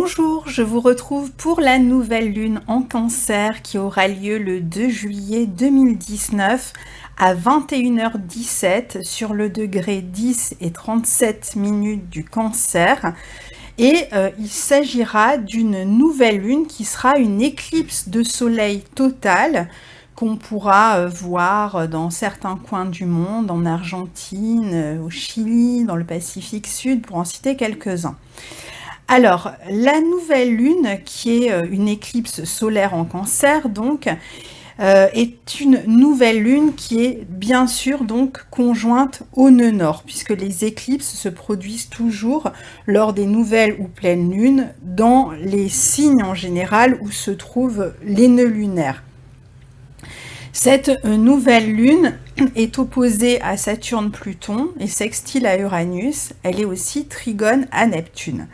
Bonjour, je vous retrouve pour la nouvelle lune en Cancer qui aura lieu le 2 juillet 2019 à 21h17 sur le degré 10 et 37 minutes du Cancer. Et il s'agira d'une nouvelle lune qui sera une éclipse de soleil totale qu'on pourra voir dans certains coins du monde, en Argentine, au Chili, dans le Pacifique Sud, pour en citer quelques-uns. Alors, la nouvelle lune, qui est une éclipse solaire en Cancer, donc, est une nouvelle lune qui est bien sûr donc conjointe au nœud nord, puisque les éclipses se produisent toujours lors des nouvelles ou pleines lunes dans les signes en général où se trouvent les nœuds lunaires. Cette nouvelle lune est opposée à Saturne-Pluton et sextile à Uranus. Elle est aussi trigone à Neptune.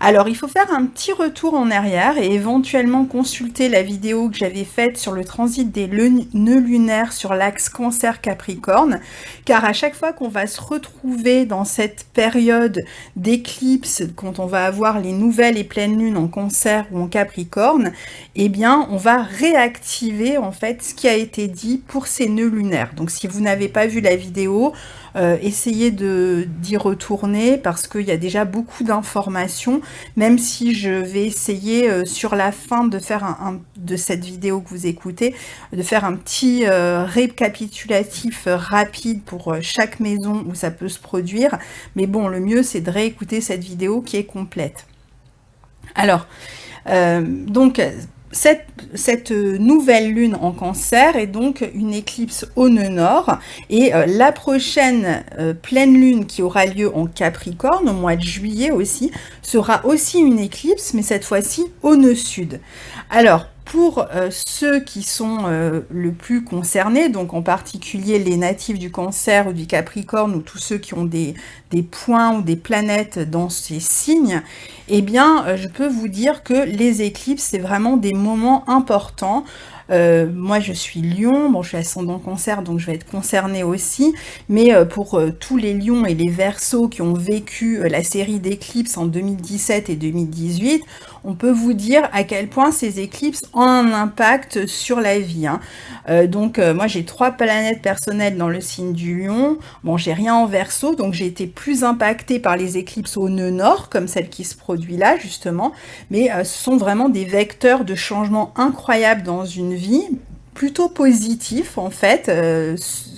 Alors, il faut faire un petit retour en arrière et éventuellement consulter la vidéo que j'avais faite sur le transit des nœuds lunaires sur l'axe Cancer-Capricorne, car à chaque fois qu'on va se retrouver dans cette période d'éclipse, quand on va avoir les nouvelles et pleines lunes en Cancer ou en Capricorne, eh bien, on va réactiver en fait ce qui a été dit pour ces nœuds lunaires. Donc, si vous n'avez pas vu la vidéo, essayez d'y retourner parce qu'il y a déjà beaucoup d'informations, même si je vais essayer sur la fin de faire de cette vidéo que vous écoutez, de faire un petit récapitulatif rapide pour chaque maison où ça peut se produire. Mais bon, le mieux c'est de réécouter cette vidéo qui est complète. Alors, donc, cette nouvelle lune en Cancer est donc une éclipse au nœud nord et la prochaine pleine lune qui aura lieu en Capricorne au mois de juillet aussi sera aussi une éclipse, mais cette fois-ci au nœud sud. Alors, pour ceux qui sont le plus concernés, donc en particulier les natifs du Cancer ou du Capricorne ou tous ceux qui ont des points ou des planètes dans ces signes, eh bien, je peux vous dire que les éclipses, c'est vraiment des moments importants. Moi, je suis Lion, bon, je suis ascendant Cancer, donc je vais être concernée aussi, mais pour tous les Lions et les Verseaux qui ont vécu la série d'éclipses en 2017 et 2018, on peut vous dire à quel point ces éclipses ont un impact sur la vie. Donc, moi, j'ai 3 planètes personnelles dans le signe du Lion. Bon, j'ai rien en Verseau, donc j'ai été plus impactée par les éclipses au nœud nord, comme celle qui se produit là, justement. Mais ce sont vraiment des vecteurs de changement incroyables dans une vie, plutôt positif en fait,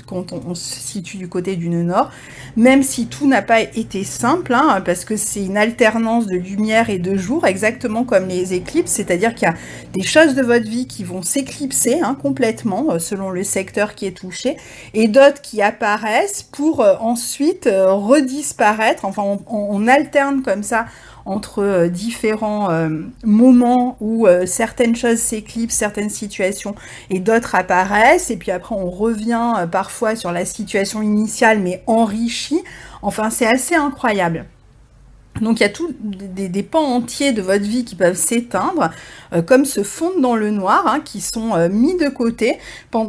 quand on se situe du côté du nœud nord, même si tout n'a pas été simple, parce que c'est une alternance de lumière et de jour, exactement comme les éclipses, c'est-à-dire qu'il y a des choses de votre vie qui vont s'éclipser complètement, selon le secteur qui est touché, et d'autres qui apparaissent pour ensuite redisparaître, enfin on alterne comme ça, entre différents moments où certaines choses s'éclipsent, certaines situations, et d'autres apparaissent, et puis après on revient parfois sur la situation initiale, mais enrichie. Enfin, c'est assez incroyable. Donc il y a tout des pans entiers de votre vie qui peuvent s'éteindre, comme se fondre dans le noir, qui sont mis de côté,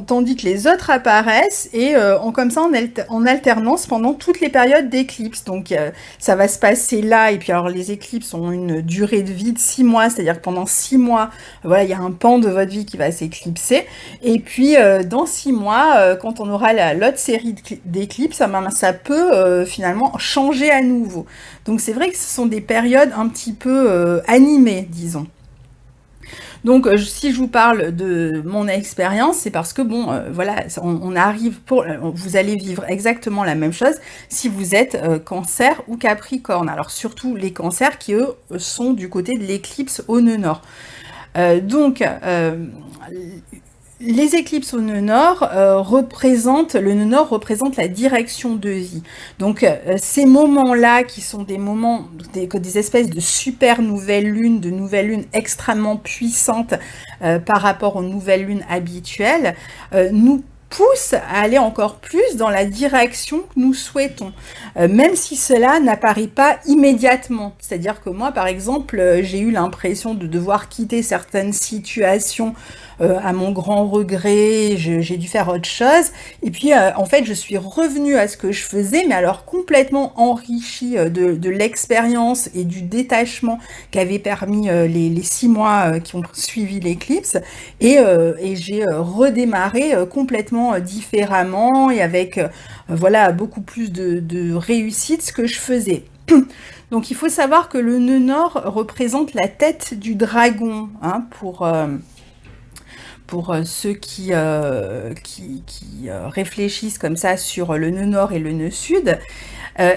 tandis que les autres apparaissent et comme ça en alternance pendant toutes les périodes d'éclipse. Donc ça va se passer là, et puis alors les éclipses ont une durée de vie de 6 mois, c'est-à-dire que pendant 6 mois, voilà, il y a un pan de votre vie qui va s'éclipser, et puis dans 6 mois, quand on aura l'autre série d'éclipses, ça peut finalement changer à nouveau. Donc c'est vrai que ce sont des périodes un petit peu animées, disons. Donc si je vous parle de mon expérience, c'est parce que bon, voilà, on arrive vous allez vivre exactement la même chose si vous êtes Cancer ou Capricorne. Alors surtout les Cancers qui eux sont du côté de l'éclipse au nœud nord. Les éclipses au nœud nord le nœud nord représente la direction de vie. Donc ces moments-là qui sont des moments, des espèces de super nouvelles lunes, de nouvelles lunes extrêmement puissantes par rapport aux nouvelles lunes habituelles, nous pousse à aller encore plus dans la direction que nous souhaitons, même si cela n'apparaît pas immédiatement. C'est-à-dire que moi, par exemple, j'ai eu l'impression de devoir quitter certaines situations à mon grand regret, j'ai dû faire autre chose. Et puis, en fait, je suis revenue à ce que je faisais, mais alors complètement enrichie de l'expérience et du détachement qu'avaient permis les 6 mois qui ont suivi l'éclipse. Et j'ai redémarré complètement différemment et avec voilà, beaucoup plus de réussite ce que je faisais. Donc il faut savoir que le nœud nord représente la tête du dragon, hein, pour ceux qui réfléchissent comme ça sur le nœud nord et le nœud sud.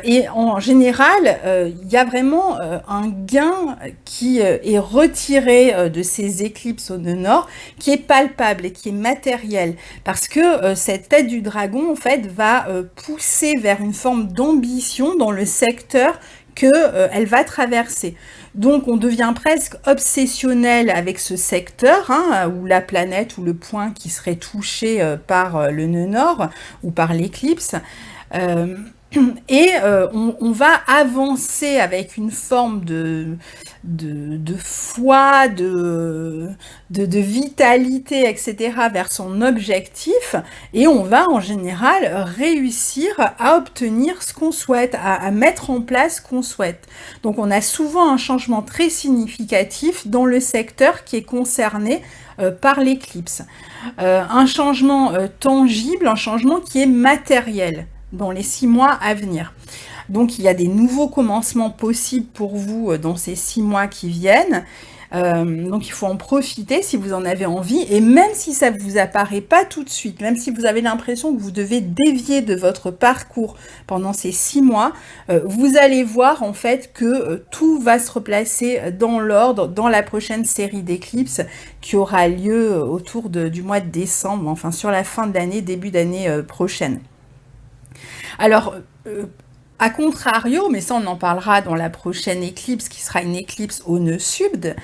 Et en général, il y a vraiment un gain qui est retiré de ces éclipses au nœud nord, qui est palpable et qui est matériel, parce que cette tête du dragon, en fait, va pousser vers une forme d'ambition dans le secteur qu'elle va traverser. Donc on devient presque obsessionnel avec ce secteur, hein, ou la planète ou le point qui serait touché par le nœud nord ou par l'éclipse. Euh, on va avancer avec une forme de foi, de vitalité, etc., vers son objectif, et on va en général réussir à obtenir ce qu'on souhaite, à mettre en place ce qu'on souhaite. Donc on a souvent un changement très significatif dans le secteur qui est concerné par l'éclipse. Un changement tangible, un changement qui est matériel dans les 6 mois à venir. Donc il y a des nouveaux commencements possibles pour vous dans ces 6 mois qui viennent. Donc il faut en profiter si vous en avez envie, et même si ça ne vous apparaît pas tout de suite, même si vous avez l'impression que vous devez dévier de votre parcours pendant ces 6 mois, vous allez voir en fait que tout va se replacer dans l'ordre dans la prochaine série d'éclipses qui aura lieu autour du mois de décembre, enfin sur la fin de l'année, début d'année prochaine. Alors, à contrario, mais ça on en parlera dans la prochaine éclipse, qui sera une éclipse au nœud sud,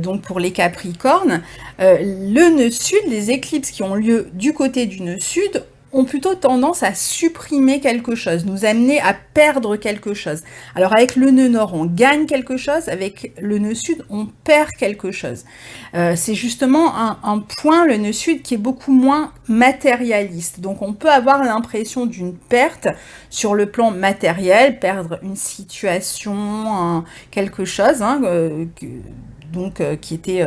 donc pour les Capricornes, le nœud sud, les éclipses qui ont lieu du côté du nœud sud, ont plutôt tendance à supprimer quelque chose, nous amener à perdre quelque chose. Alors avec le nœud nord, on gagne quelque chose, avec le nœud sud, on perd quelque chose. C'est justement un point, le nœud sud, qui est beaucoup moins matérialiste. Donc on peut avoir l'impression d'une perte sur le plan matériel, perdre une situation, quelque chose, hein, qui était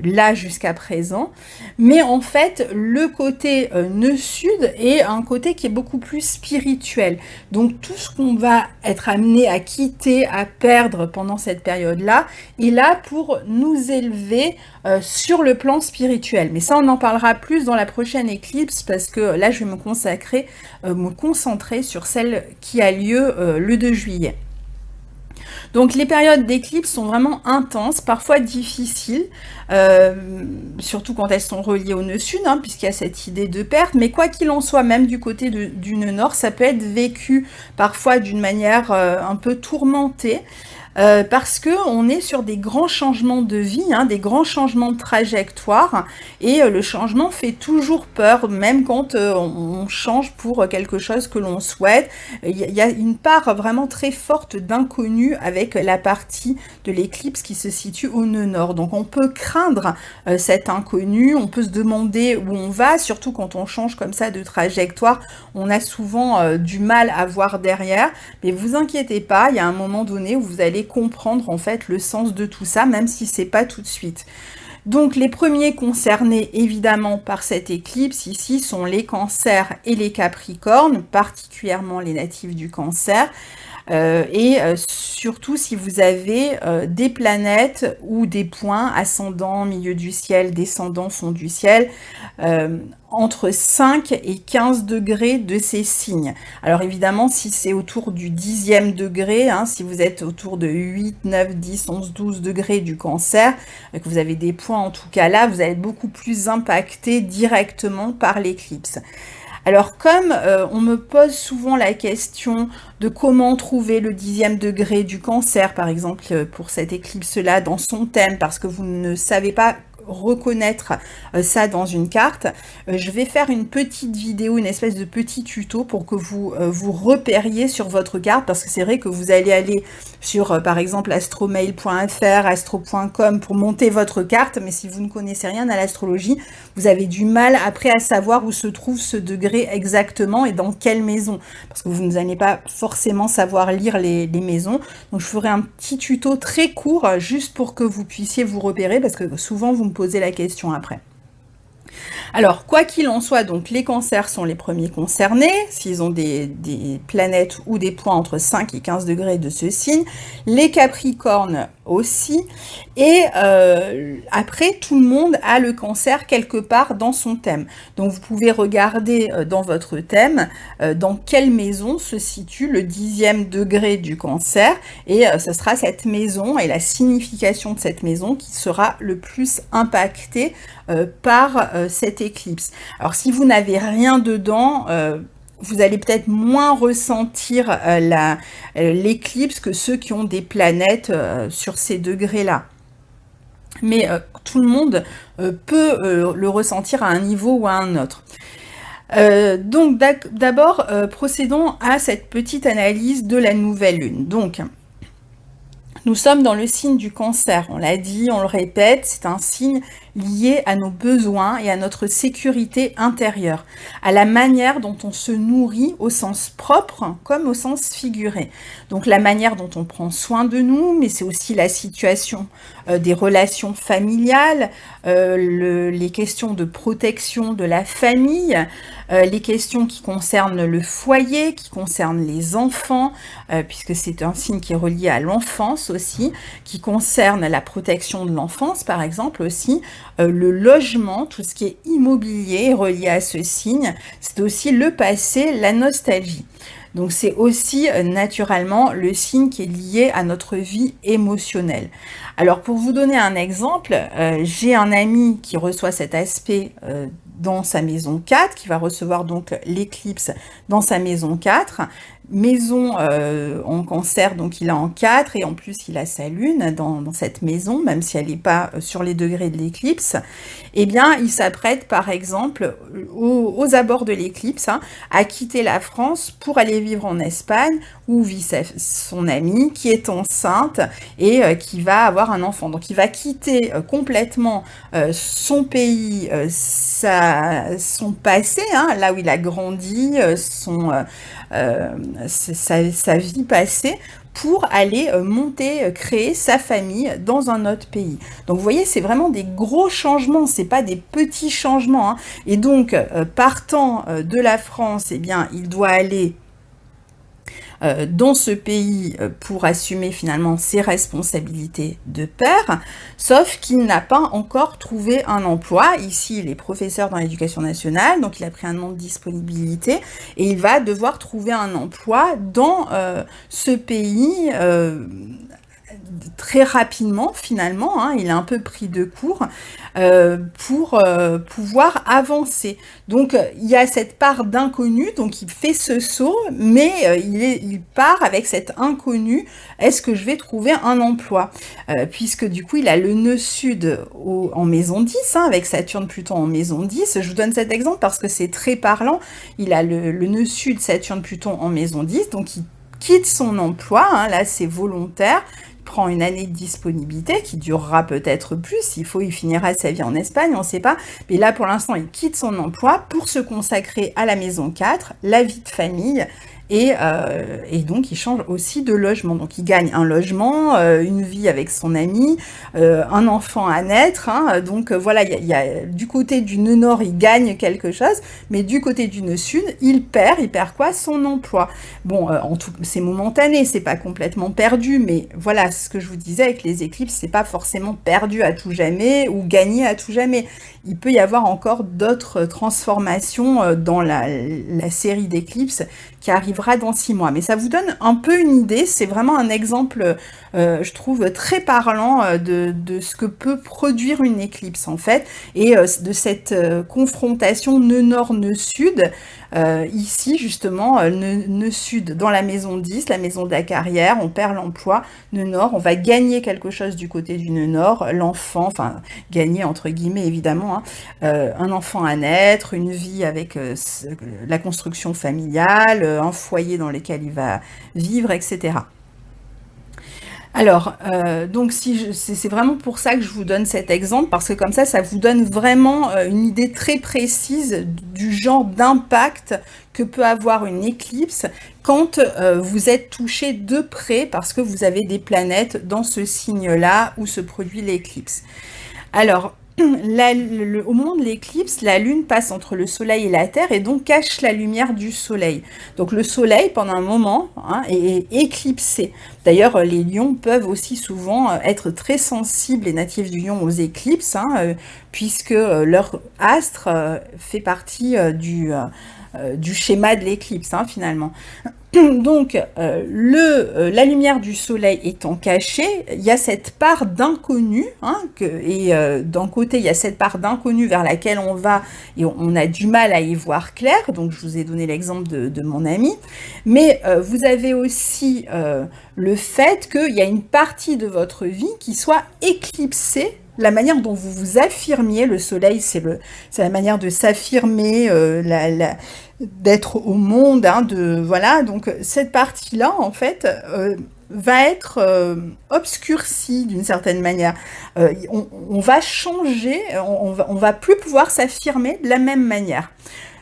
là jusqu'à présent. Mais en fait, le côté nœud sud est un côté qui est beaucoup plus spirituel. Donc tout ce qu'on va être amené à quitter, à perdre pendant cette période-là, est là pour nous élever sur le plan spirituel. Mais ça, on en parlera plus dans la prochaine éclipse, parce que là, je vais me concentrer sur celle qui a lieu le 2 juillet. Donc les périodes d'éclipse sont vraiment intenses, parfois difficiles, surtout quand elles sont reliées au nœud sud, hein, puisqu'il y a cette idée de perte. Mais quoi qu'il en soit, même du côté du nœud nord, ça peut être vécu parfois d'une manière un peu tourmentée. Parce que on est sur des grands changements de vie, hein, des grands changements de trajectoire, et le changement fait toujours peur, même quand on change pour quelque chose que l'on souhaite. Il y a une part vraiment très forte d'inconnu avec la partie de l'éclipse qui se situe au nœud nord. Donc on peut craindre cet inconnu, on peut se demander où on va, surtout quand on change comme ça de trajectoire, on a souvent du mal à voir derrière, mais vous inquiétez pas, il y a un moment donné où vous allez comprendre en fait le sens de tout ça, même si c'est pas tout de suite. Donc les premiers concernés évidemment par cette éclipse ici sont les cancers et les capricornes, particulièrement les natifs du cancer, surtout si vous avez des planètes ou des points ascendant milieu du ciel, descendant fond du ciel, entre 5 et 15 degrés de ces signes. Alors évidemment, si c'est autour du 10e degré, hein, si vous êtes autour de 8, 9, 10, 11, 12 degrés du cancer, que vous avez des points en tout cas là, vous allez être beaucoup plus impacté directement par l'éclipse. Alors comme on me pose souvent la question de comment trouver le 10e degré du cancer, par exemple, pour cette éclipse-là, dans son thème, parce que vous ne savez pas reconnaître ça dans une carte, je vais faire une petite vidéo, une espèce de petit tuto pour que vous vous repériez sur votre carte, parce que c'est vrai que vous allez aller sur par exemple astromail.fr, astro.com pour monter votre carte, mais si vous ne connaissez rien à l'astrologie, vous avez du mal après à savoir où se trouve ce degré exactement et dans quelle maison, parce que vous n'allez pas forcément savoir lire les maisons. Donc je ferai un petit tuto très court juste pour que vous puissiez vous repérer, parce que souvent vous me posez la question après. Alors, quoi qu'il en soit, donc les cancers sont les premiers concernés, s'ils ont des planètes ou des points entre 5 et 15 degrés de ce signe, les capricornes aussi, et après, tout le monde a le cancer quelque part dans son thème. Donc, vous pouvez regarder dans votre thème dans quelle maison se situe le 10e degré du cancer, et ce sera cette maison et la signification de cette maison qui sera le plus impactée par cette éclipse. Alors si vous n'avez rien dedans, vous allez peut-être moins ressentir l'éclipse que ceux qui ont des planètes sur ces degrés-là. Mais tout le monde peut le ressentir à un niveau ou à un autre. Donc d'abord, procédons à cette petite analyse de la nouvelle lune. Donc, nous sommes dans le signe du cancer, on l'a dit, on le répète, c'est un signe lié à nos besoins et à notre sécurité intérieure, à la manière dont on se nourrit au sens propre comme au sens figuré. Donc la manière dont on prend soin de nous, mais c'est aussi la situation des relations familiales, les questions de protection de la famille, les questions qui concernent le foyer, qui concernent les enfants, puisque c'est un signe qui est relié à l'enfance aussi, qui concerne la protection de l'enfance par exemple aussi, le logement, tout ce qui est immobilier est relié à ce signe, c'est aussi le passé, la nostalgie. Donc c'est aussi naturellement le signe qui est lié à notre vie émotionnelle. Alors pour vous donner un exemple, j'ai un ami qui reçoit cet aspect dans sa maison 4, qui va recevoir donc l'éclipse dans sa maison 4, maison en cancer, donc il a en 4, et en plus il a sa lune dans cette maison, même si elle n'est pas sur les degrés de l'éclipse. Eh bien il s'apprête par exemple aux abords de l'éclipse à quitter la France pour aller vivre en Espagne, où vit son amie qui est enceinte et qui va avoir un enfant. Donc il va quitter complètement son pays, son passé, là où il a grandi, sa vie passée, pour aller créer sa famille dans un autre pays. Donc vous voyez, c'est vraiment des gros changements, c'est pas des petits changements. Et donc, partant de la France, eh bien, il doit aller dans ce pays pour assumer finalement ses responsabilités de père, sauf qu'il n'a pas encore trouvé un emploi. Ici, il est professeur dans l'éducation nationale, donc il a pris un an de disponibilité, et il va devoir trouver un emploi dans ce pays très rapidement finalement, il est un peu pris de court pour pouvoir avancer. Donc il y a cette part d'inconnu, donc il fait ce saut, mais il part avec cet inconnu, est-ce que je vais trouver un emploi, puisque du coup il a le nœud sud en maison 10, avec Saturne-Pluton en maison 10, je vous donne cet exemple parce que c'est très parlant, il a le nœud sud Saturne-Pluton en maison 10, donc il quitte son emploi, là c'est volontaire, prend une année de disponibilité qui durera peut-être plus, il finira sa vie en Espagne, on ne sait pas, mais là pour l'instant il quitte son emploi pour se consacrer à la maison 4, la vie de famille, et donc il change aussi de logement, donc il gagne un logement, une vie avec son ami, un enfant à naître, donc voilà, il y a du côté du nœud nord il gagne quelque chose, mais du côté du nœud sud il perd quoi? Son emploi. Bon, c'est momentané, c'est pas complètement perdu, mais voilà, ce que je vous disais avec les éclipses, c'est pas forcément perdu à tout jamais ou gagné à tout jamais. Il peut y avoir encore d'autres transformations dans la série d'éclipses qui arrivent arrivera dans 6 mois. Mais ça vous donne un peu une idée, c'est vraiment un exemple, je trouve, très parlant de ce que peut produire une éclipse, en fait, et de cette confrontation nœud nord, nœud sud, ici, justement, nœud sud dans la maison 10, la maison de la carrière, on perd l'emploi, nœud nord, on va gagner quelque chose du côté du nœud nord, l'enfant, enfin, gagner entre guillemets, évidemment, hein, un enfant à naître, une vie avec la construction familiale, un foyer dans lequel il va vivre, etc. Alors, donc c'est vraiment pour ça que je vous donne cet exemple, parce que comme ça vous donne vraiment une idée très précise du genre d'impact que peut avoir une éclipse quand vous êtes touché de près parce que vous avez des planètes dans ce signe-là où se produit l'éclipse. Alors, au moment de l'éclipse, la Lune passe entre le Soleil et la Terre et donc cache la lumière du Soleil. Donc le Soleil, pendant un moment, hein, est éclipsé. D'ailleurs, les lions peuvent aussi souvent être très sensibles, les natifs du lion, aux éclipses, hein, puisque leur astre fait partie du schéma de l'éclipse, hein, finalement. Donc, la lumière du soleil étant cachée, il y a cette part d'inconnu, hein, et d'un côté, il y a cette part d'inconnu vers laquelle on va, et on a du mal à y voir clair, donc je vous ai donné l'exemple de mon ami, mais vous avez aussi le fait qu'il y a une partie de votre vie qui soit éclipsée. La manière dont vous vous affirmiez, le soleil, c'est la manière de s'affirmer, d'être au monde, hein, voilà. Donc cette partie-là, en fait, va être obscurcie d'une certaine manière. On va changer, on va plus pouvoir s'affirmer de la même manière.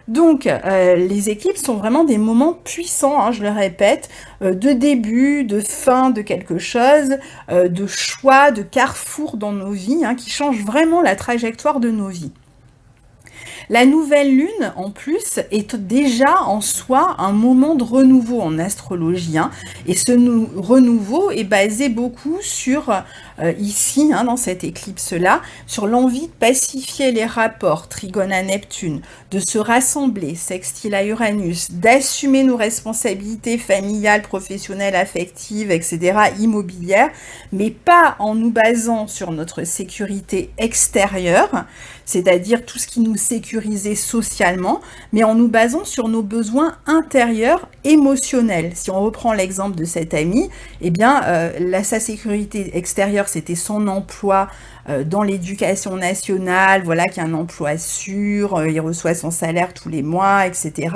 Donc, les éclipses sont vraiment des moments puissants, hein, je le répète, de début, de fin de quelque chose, de choix, de carrefour dans nos vies, hein, qui changent vraiment la trajectoire de nos vies. La nouvelle lune, en plus, est déjà en soi un moment de renouveau en astrologie, hein, et ce renouveau est basé beaucoup sur, ici, hein, dans cette éclipse-là, sur l'envie de pacifier les rapports, trigone à Neptune, de se rassembler, sextile à Uranus, d'assumer nos responsabilités familiales, professionnelles, affectives, etc., immobilières, mais pas en nous basant sur notre sécurité extérieure, c'est-à-dire tout ce qui nous sécurisait socialement, mais en nous basant sur nos besoins intérieurs émotionnels. Si on reprend l'exemple de cet ami, eh bien, sa sécurité extérieure, c'était son emploi dans l'éducation nationale, voilà, qui a un emploi sûr, il reçoit son salaire tous les mois, etc.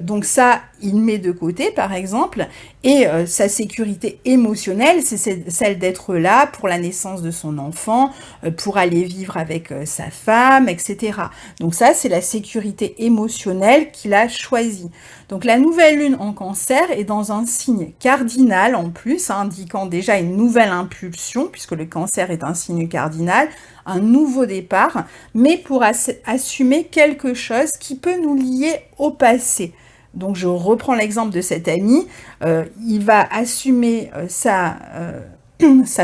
Donc ça, il met de côté, par exemple, et sa sécurité émotionnelle, c'est celle d'être là pour la naissance de son enfant, pour aller vivre avec sa femme, etc. Donc ça, c'est la sécurité émotionnelle qu'il a choisie. Donc la nouvelle lune en Cancer est dans un signe cardinal en plus, hein, indiquant déjà une nouvelle impulsion, puisque le Cancer est un signe cardinal, un nouveau départ, mais pour assumer quelque chose qui peut nous lier au passé. Donc je reprends l'exemple de cet ami, il va assumer sa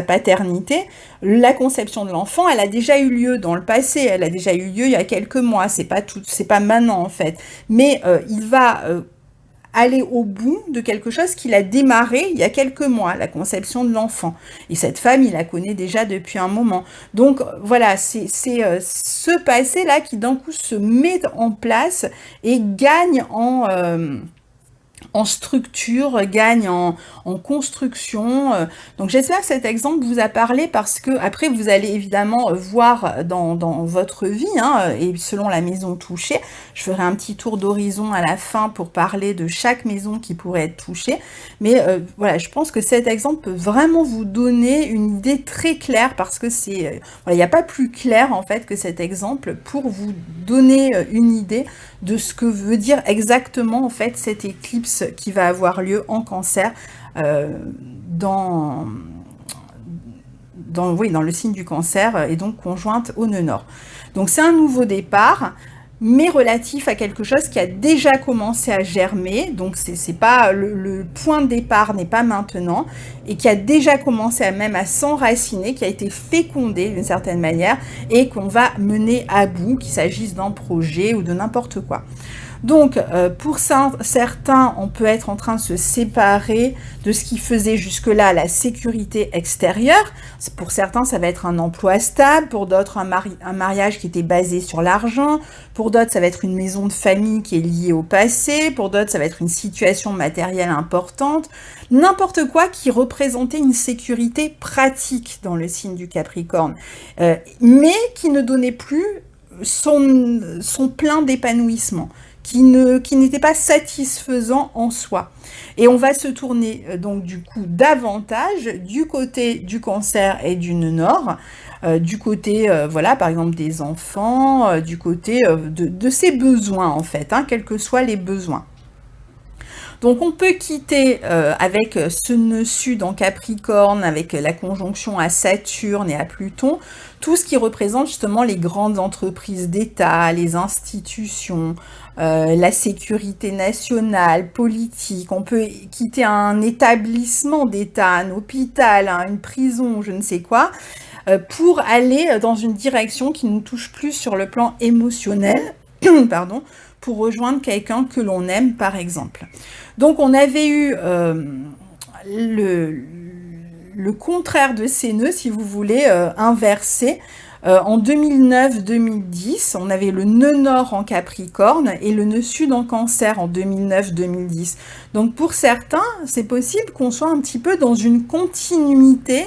paternité, la conception de l'enfant, elle a déjà eu lieu dans le passé, elle a déjà eu lieu il y a quelques mois, c'est pas maintenant en fait, mais il va aller au bout de quelque chose qu'il a démarré il y a quelques mois, la conception de l'enfant. Et cette femme, il la connaît déjà depuis un moment. Donc voilà, c'est ce passé-là qui d'un coup se met en place et gagne en structure, gagne en construction. Donc j'espère que cet exemple vous a parlé parce que après vous allez évidemment voir dans votre vie, hein, et selon la maison touchée, je ferai un petit tour d'horizon à la fin pour parler de chaque maison qui pourrait être touchée. Mais voilà, je pense que cet exemple peut vraiment vous donner une idée très claire parce que c'est, voilà, il n'y a pas plus clair en fait que cet exemple pour vous donner une idée de ce que veut dire exactement en fait cette éclipse qui va avoir lieu en Cancer dans le signe du Cancer et donc conjointe au nœud nord. Donc c'est un nouveau départ, mais relatif à quelque chose qui a déjà commencé à germer, donc c'est pas le point de départ n'est pas maintenant, et qui a déjà commencé à s'enraciner, qui a été fécondé d'une certaine manière, et qu'on va mener à bout, qu'il s'agisse d'un projet ou de n'importe quoi. Donc, pour certains, on peut être en train de se séparer de ce qui faisait jusque-là la sécurité extérieure. Pour certains, ça va être un emploi stable, pour d'autres, un mariage qui était basé sur l'argent, pour d'autres, ça va être une maison de famille qui est liée au passé, pour d'autres, ça va être une situation matérielle importante, n'importe quoi qui représentait une sécurité pratique dans le signe du Capricorne, mais qui ne donnait plus son plein d'épanouissement, qui n'était pas satisfaisant en soi. Et on va se tourner donc du coup davantage du côté du Cancer et du nœud Nord, du côté, voilà, par exemple des enfants, du côté de ses besoins en fait, hein, quels que soient les besoins. Donc on peut quitter avec ce nœud sud en Capricorne, avec la conjonction à Saturne et à Pluton, tout ce qui représente justement les grandes entreprises d'État, les institutions, la sécurité nationale, politique. On peut quitter un établissement d'État, un hôpital, hein, une prison, je ne sais quoi, pour aller dans une direction qui nous touche plus sur le plan émotionnel, pardon, pour rejoindre quelqu'un que l'on aime, par exemple. Donc, on avait eu le contraire de ces nœuds, si vous voulez, inversé. En 2009-2010, on avait le nœud nord en Capricorne et le nœud sud en Cancer en 2009-2010. Donc, pour certains, c'est possible qu'on soit un petit peu dans une continuité.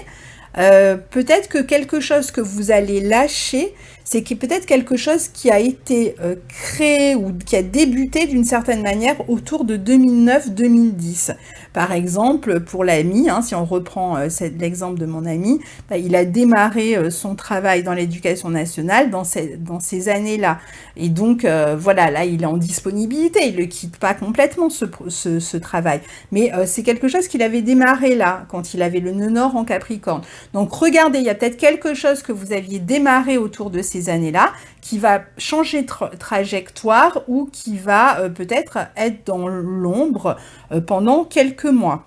Peut-être que quelque chose que vous allez lâcher, c'est peut-être quelque chose qui a été créé ou qui a débuté d'une certaine manière autour de 2009-2010. Par exemple, pour l'ami, hein, si on reprend l'exemple de mon ami, il a démarré son travail dans l'éducation nationale dans ces années-là. Et donc, voilà, là, il est en disponibilité, il ne le quitte pas complètement, ce travail. Mais c'est quelque chose qu'il avait démarré là, quand il avait le nœud nord en Capricorne. Donc, regardez, il y a peut-être quelque chose que vous aviez démarré autour de ces années-là, qui va changer de trajectoire ou qui va peut-être être dans l'ombre pendant quelques mois.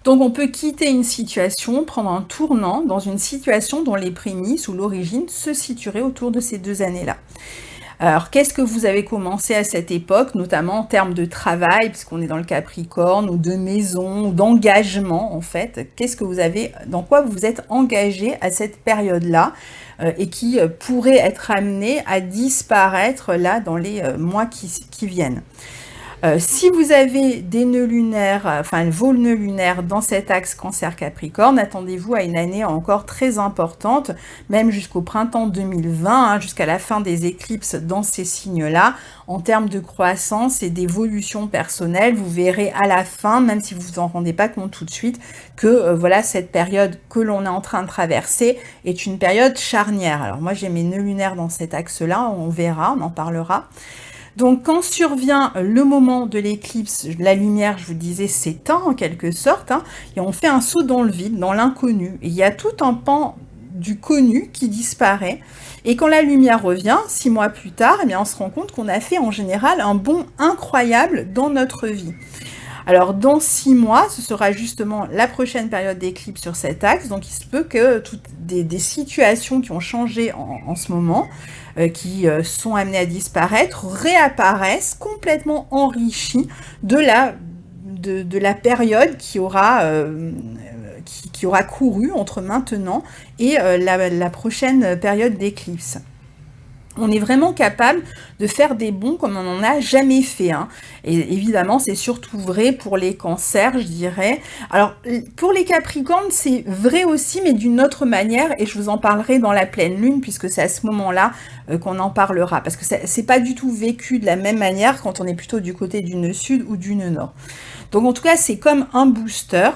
Donc on peut quitter une situation, prendre un tournant dans une situation dont les prémices ou l'origine se situeraient autour de ces 2 années-là. Alors, qu'est-ce que vous avez commencé à cette époque, notamment en termes de travail, puisqu'on est dans le Capricorne, ou de maison, ou d'engagement, en fait? Dans quoi vous vous êtes engagé à cette période-là, et qui pourrait être amené à disparaître là dans les mois qui viennent? Si vous avez des nœuds lunaires, vos nœuds lunaires dans cet axe Cancer-Capricorne, attendez-vous à une année encore très importante, même jusqu'au printemps 2020, hein, jusqu'à la fin des éclipses dans ces signes-là. En termes de croissance et d'évolution personnelle, vous verrez à la fin, même si vous vous en rendez pas compte tout de suite, que voilà, cette période que l'on est en train de traverser est une période charnière. Alors moi, j'ai mes nœuds lunaires dans cet axe-là, on verra, on en parlera. Donc, quand survient le moment de l'éclipse, la lumière, je vous disais, s'éteint en quelque sorte, hein, et on fait un saut dans le vide, dans l'inconnu. Et il y a tout un pan du connu qui disparaît. Et quand la lumière revient, 6 mois plus tard, eh bien, on se rend compte qu'on a fait en général un bond incroyable dans notre vie. Alors, dans 6 mois, ce sera justement la prochaine période d'éclipse sur cet axe. Donc, il se peut que des situations qui ont changé en ce moment, qui sont amenées à disparaître, réapparaissent complètement enrichies de la période qui aura couru entre maintenant et la prochaine période d'éclipse. On est vraiment capable de faire des bonds comme on n'en a jamais fait, hein. Et évidemment, c'est surtout vrai pour les cancers, je dirais. Alors, pour les capricornes, c'est vrai aussi, mais d'une autre manière, et je vous en parlerai dans la pleine lune, puisque c'est à ce moment-là qu'on en parlera, parce que c'est pas du tout vécu de la même manière quand on est plutôt du côté du nœud sud ou du nœud nord. Donc, en tout cas, c'est comme un booster.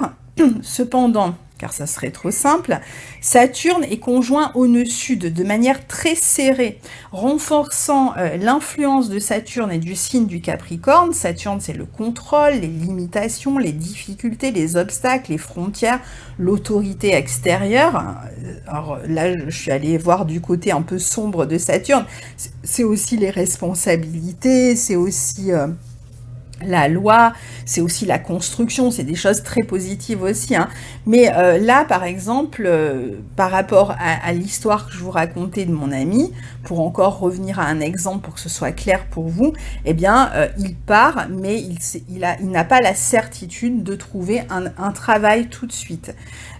Cependant, car ça serait trop simple, Saturne est conjoint au nœud sud de manière très serrée, renforçant l'influence de Saturne et du signe du Capricorne. Saturne, c'est le contrôle, les limitations, les difficultés, les obstacles, les frontières, l'autorité extérieure. Alors là, je suis allée voir du côté un peu sombre de Saturne. C'est aussi les responsabilités, c'est aussi la loi, c'est aussi la construction, c'est des choses très positives aussi, hein. Mais là, par exemple, par rapport à l'histoire que je vous racontais de mon ami, pour encore revenir à un exemple pour que ce soit clair pour vous, eh bien, il part, mais il n'a pas la certitude de trouver un travail tout de suite.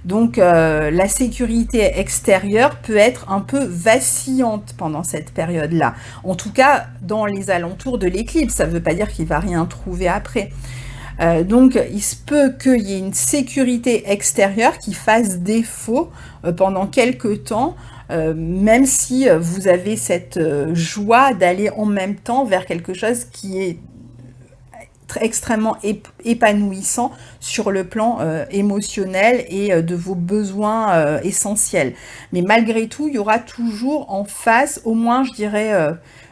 Donc, la sécurité extérieure peut être un peu vacillante pendant cette période-là. En tout cas, dans les alentours de l'éclipse, ça ne veut pas dire qu'il ne va rien trouver après. Donc, il se peut qu'il y ait une sécurité extérieure qui fasse défaut pendant quelques temps, même si vous avez cette joie d'aller en même temps vers quelque chose qui est extrêmement épanouissant sur le plan émotionnel et de vos besoins essentiels. Mais malgré tout, il y aura toujours en face, au moins je dirais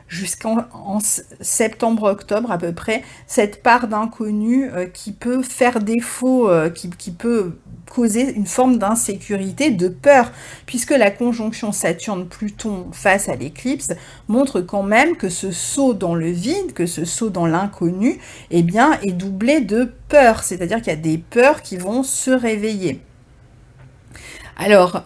jusqu'en septembre-octobre à peu près, cette part d'inconnu qui peut faire défaut, qui peut causer une forme d'insécurité, de peur, puisque la conjonction Saturne-Pluton face à l'éclipse montre quand même que ce saut dans le vide, que ce saut dans l'inconnu, eh bien, est doublé de peur, c'est-à-dire qu'il y a des peurs qui vont se réveiller. Alors,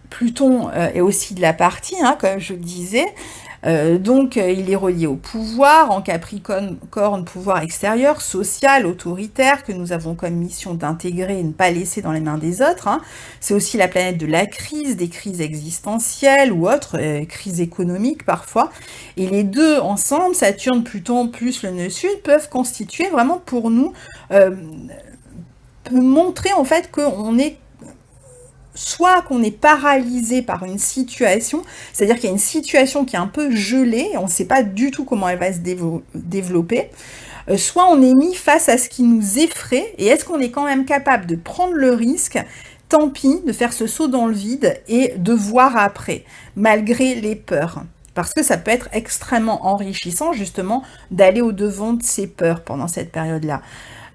Pluton est aussi de la partie, hein, comme je le disais. Donc, il est relié au pouvoir, en Capricorne, pouvoir extérieur, social, autoritaire, que nous avons comme mission d'intégrer et ne pas laisser dans les mains des autres, hein. C'est aussi la planète de la crise, des crises existentielles ou autres, crises économiques parfois. Et les deux ensemble, Saturne, Pluton plus le nœud sud, peuvent constituer vraiment pour nous, peut montrer en fait qu'on est soit qu'on est paralysé par une situation, c'est-à-dire qu'il y a une situation qui est un peu gelée, on ne sait pas du tout comment elle va se développer, soit on est mis face à ce qui nous effraie, et est-ce qu'on est quand même capable de prendre le risque, tant pis, de faire ce saut dans le vide et de voir après, malgré les peurs. Parce que ça peut être extrêmement enrichissant, justement, d'aller au-devant de ces peurs pendant cette période-là.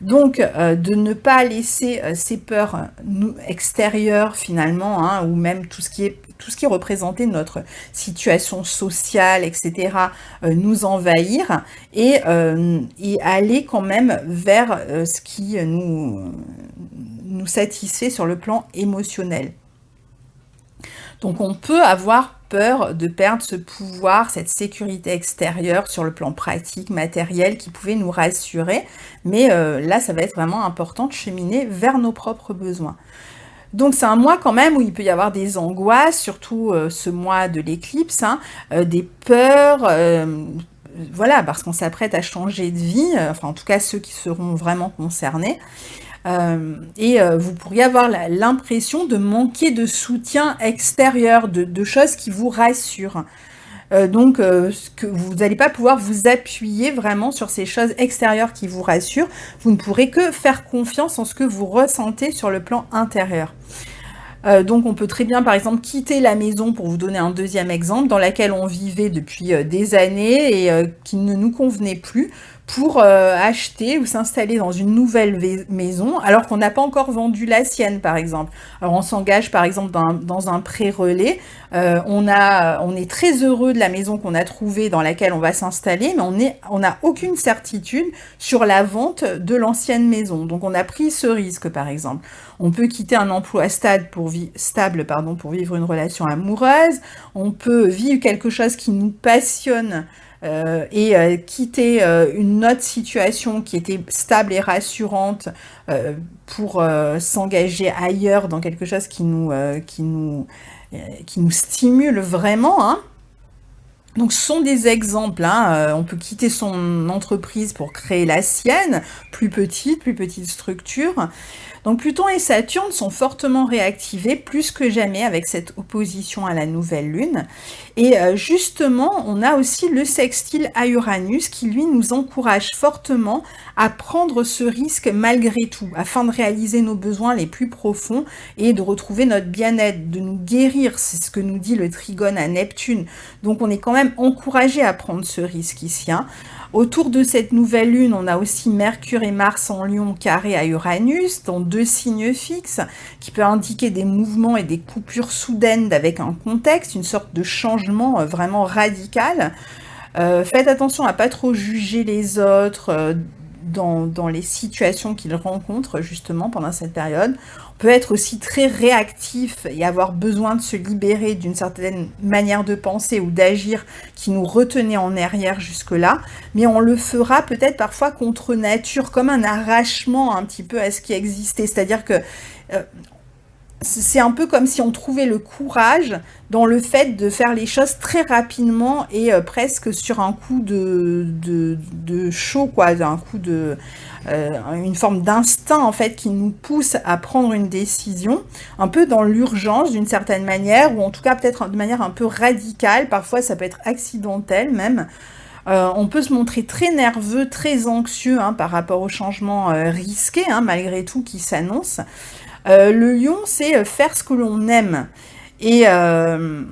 Donc, de ne pas laisser ces peurs extérieures finalement, hein, ou même tout ce qui est représenté de notre situation sociale, etc., nous envahir et aller quand même vers ce qui nous satisfait sur le plan émotionnel. Donc on peut avoir peur de perdre ce pouvoir, cette sécurité extérieure sur le plan pratique, matériel, qui pouvait nous rassurer. Mais là, ça va être vraiment important de cheminer vers nos propres besoins. Donc c'est un mois quand même où il peut y avoir des angoisses, surtout ce mois de l'éclipse, hein, des peurs, voilà, parce qu'on s'apprête à changer de vie, enfin en tout cas ceux qui seront vraiment concernés. Vous pourriez avoir l'impression de manquer de soutien extérieur, de choses qui vous rassurent. Donc, que vous n'allez pas pouvoir vous appuyer vraiment sur ces choses extérieures qui vous rassurent. Vous ne pourrez que faire confiance en ce que vous ressentez sur le plan intérieur. Donc on peut très bien par exemple quitter la maison, pour vous donner un deuxième exemple, dans laquelle on vivait depuis des années et qui ne nous convenait plus, pour acheter ou s'installer dans une nouvelle maison alors qu'on n'a pas encore vendu la sienne par exemple. Alors on s'engage par exemple dans un pré-relais, on est très heureux de la maison qu'on a trouvée dans laquelle on va s'installer, mais on n'a aucune certitude sur la vente de l'ancienne maison. Donc on a pris ce risque par exemple. On peut quitter un emploi stable pour vivre une relation amoureuse, on peut vivre quelque chose qui nous passionne quitter une autre situation qui était stable et rassurante pour s'engager ailleurs dans quelque chose qui nous stimule vraiment, hein. Donc ce sont des exemples, hein. On peut quitter son entreprise pour créer la sienne, plus petite structure. Donc Pluton et Saturne sont fortement réactivés plus que jamais avec cette opposition à la nouvelle lune. Et justement, on a aussi le sextile à Uranus qui, lui, nous encourage fortement à prendre ce risque malgré tout, afin de réaliser nos besoins les plus profonds et de retrouver notre bien-être, de nous guérir. C'est ce que nous dit le trigone à Neptune. Donc on est quand même encouragé à prendre ce risque ici, hein. Autour de cette nouvelle lune, on a aussi Mercure et Mars en Lion carré à Uranus, dans 2 signes fixes, qui peut indiquer des mouvements et des coupures soudaines avec un contexte, une sorte de changement vraiment radical. Faites attention à pas trop juger les autres dans les situations qu'ils rencontrent justement pendant cette période. On peut être aussi très réactif et avoir besoin de se libérer d'une certaine manière de penser ou d'agir qui nous retenait en arrière jusque-là, mais on le fera peut-être parfois contre nature, comme un arrachement un petit peu à ce qui existait, c'est-à-dire que c'est un peu comme si on trouvait le courage dans le fait de faire les choses très rapidement et presque sur un coup de chaud, quoi, un coup une forme d'instinct en fait qui nous pousse à prendre une décision, un peu dans l'urgence d'une certaine manière, ou en tout cas peut-être de manière un peu radicale, parfois ça peut être accidentel même. On peut se montrer très nerveux, très anxieux hein, par rapport aux changements risqués, hein, malgré tout, qui s'annoncent. Le lion, c'est faire ce que l'on aime. Et, euh,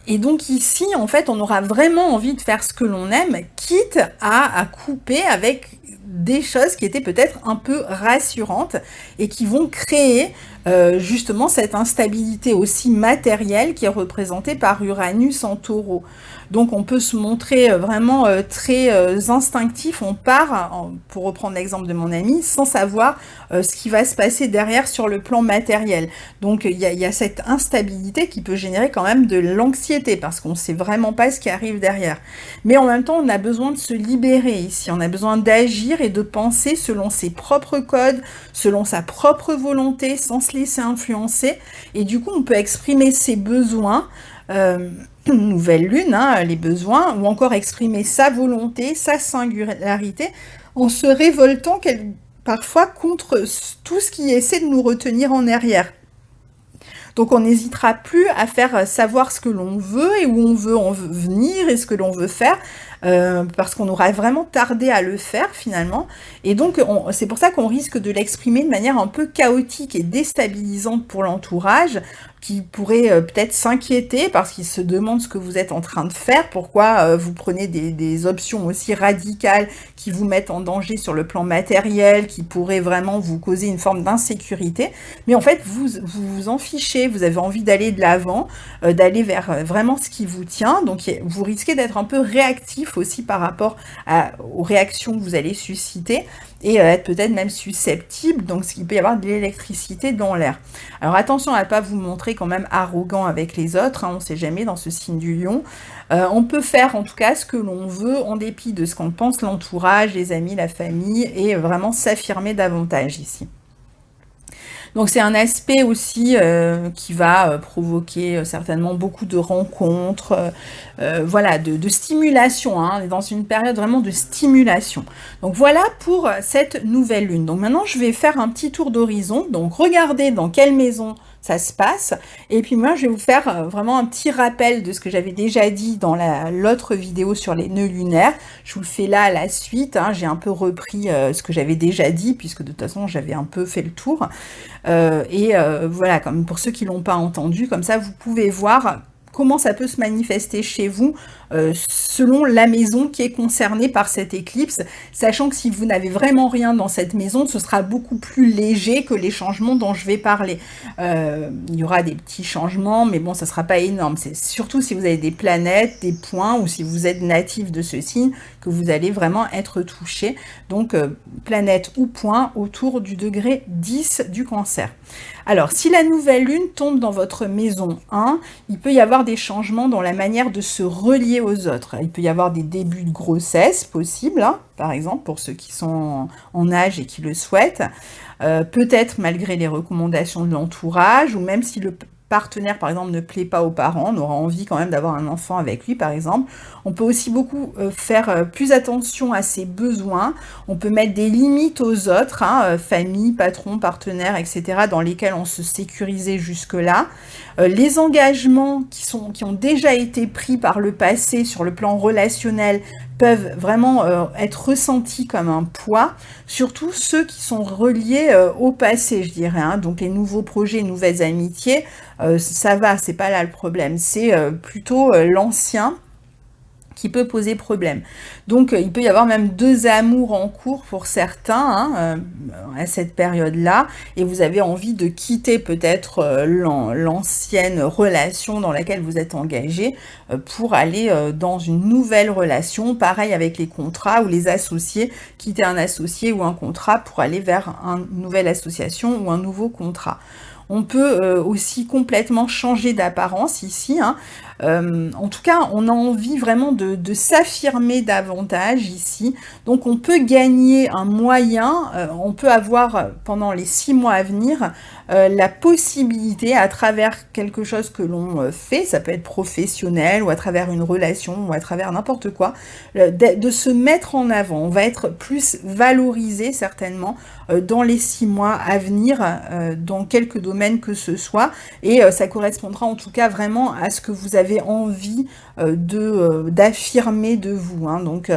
et donc ici, en fait, on aura vraiment envie de faire ce que l'on aime, quitte à couper avec des choses qui étaient peut-être un peu rassurantes et qui vont créer justement cette instabilité aussi matérielle qui est représentée par Uranus en taureau. Donc on peut se montrer vraiment très instinctif, on part, pour reprendre l'exemple de mon ami, sans savoir ce qui va se passer derrière sur le plan matériel. Donc il y a cette instabilité qui peut générer quand même de l'anxiété, parce qu'on ne sait vraiment pas ce qui arrive derrière. Mais en même temps, on a besoin de se libérer ici, on a besoin d'agir et de penser selon ses propres codes, selon sa propre volonté, sans se laisser influencer. Et du coup, on peut exprimer ses besoins, nouvelle lune, hein, les besoins, ou encore exprimer sa volonté, sa singularité, en se révoltant parfois contre tout ce qui essaie de nous retenir en arrière. Donc on n'hésitera plus à faire savoir ce que l'on veut et où on veut en venir et ce que l'on veut faire, parce qu'on aura vraiment tardé à le faire finalement. Et donc c'est pour ça qu'on risque de l'exprimer de manière un peu chaotique et déstabilisante pour l'entourage, qui pourrait peut-être s'inquiéter parce qu'il se demande ce que vous êtes en train de faire, pourquoi vous prenez des options aussi radicales qui vous mettent en danger sur le plan matériel, qui pourraient vraiment vous causer une forme d'insécurité. Mais en fait, vous en fichez, vous avez envie d'aller de l'avant, d'aller vers vraiment ce qui vous tient. Donc vous risquez d'être un peu réactif aussi par rapport aux réactions que vous allez susciter, et être peut-être même susceptible, donc il peut y avoir de l'électricité dans l'air. Alors attention à ne pas vous montrer quand même arrogant avec les autres, hein, on ne sait jamais dans ce signe du lion. On peut faire en tout cas ce que l'on veut en dépit de ce qu'en pense l'entourage, les amis, la famille, et vraiment s'affirmer davantage ici. Donc c'est un aspect aussi qui va provoquer certainement beaucoup de rencontres, voilà, de stimulation, hein. On est dans une période vraiment de stimulation. Donc voilà pour cette nouvelle lune. Donc maintenant je vais faire un petit tour d'horizon, donc regardez dans quelle maison ça se passe, et puis moi je vais vous faire vraiment un petit rappel de ce que j'avais déjà dit dans l'autre vidéo sur les nœuds lunaires. Je vous le fais là à la suite, hein. J'ai un peu repris ce que j'avais déjà dit, puisque de toute façon j'avais un peu fait le tour. Voilà, comme pour ceux qui ne l'ont pas entendu, comme ça vous pouvez voir comment ça peut se manifester chez vous selon la maison qui est concernée par cette éclipse, sachant que si vous n'avez vraiment rien dans cette maison, ce sera beaucoup plus léger que les changements dont je vais parler. Il y aura des petits changements, mais bon, ça ne sera pas énorme. C'est surtout si vous avez des planètes, des points, ou si vous êtes natif de ce signe, que vous allez vraiment être touché. Donc, planète ou point autour du degré 10 du Cancer. Alors, si la nouvelle lune tombe dans votre maison 1, il peut y avoir des changements dans la manière de se relier aux autres. Il peut y avoir des débuts de grossesse possibles, hein, par exemple, pour ceux qui sont en âge et qui le souhaitent. Peut-être malgré les recommandations de l'entourage, ou même si le partenaire, par exemple, ne plaît pas aux parents, on aura envie quand même d'avoir un enfant avec lui, par exemple. On peut aussi beaucoup faire plus attention à ses besoins. On peut mettre des limites aux autres, hein, famille, patron, partenaire, etc., dans lesquels on se sécurisait jusque-là. Les engagements qui ont déjà été pris par le passé sur le plan relationnel peuvent vraiment être ressentis comme un poids, surtout ceux qui sont reliés au passé, je dirais, hein. Donc les nouveaux projets, nouvelles amitiés, ça va, c'est pas là le problème, c'est plutôt l'ancien qui peut poser problème. Donc, il peut y avoir même 2 amours en cours pour certains à cette période-là, et vous avez envie de quitter peut-être l'ancienne relation dans laquelle vous êtes engagé pour aller dans une nouvelle relation. Pareil avec les contrats ou les associés, quitter un associé ou un contrat pour aller vers une nouvelle association ou un nouveau contrat. On peut aussi complètement changer d'apparence ici, hein. En tout cas, on a envie vraiment de s'affirmer davantage ici. Donc, on peut gagner un moyen, on peut avoir pendant les 6 mois à venir la possibilité, à travers quelque chose que l'on fait, ça peut être professionnel ou à travers une relation ou à travers n'importe quoi, de se mettre en avant. On va être plus valorisé certainement dans les 6 mois à venir, dans quelques domaines que ce soit, et ça correspondra en tout cas vraiment à ce que vous avez envie d'affirmer de vous, hein. Donc,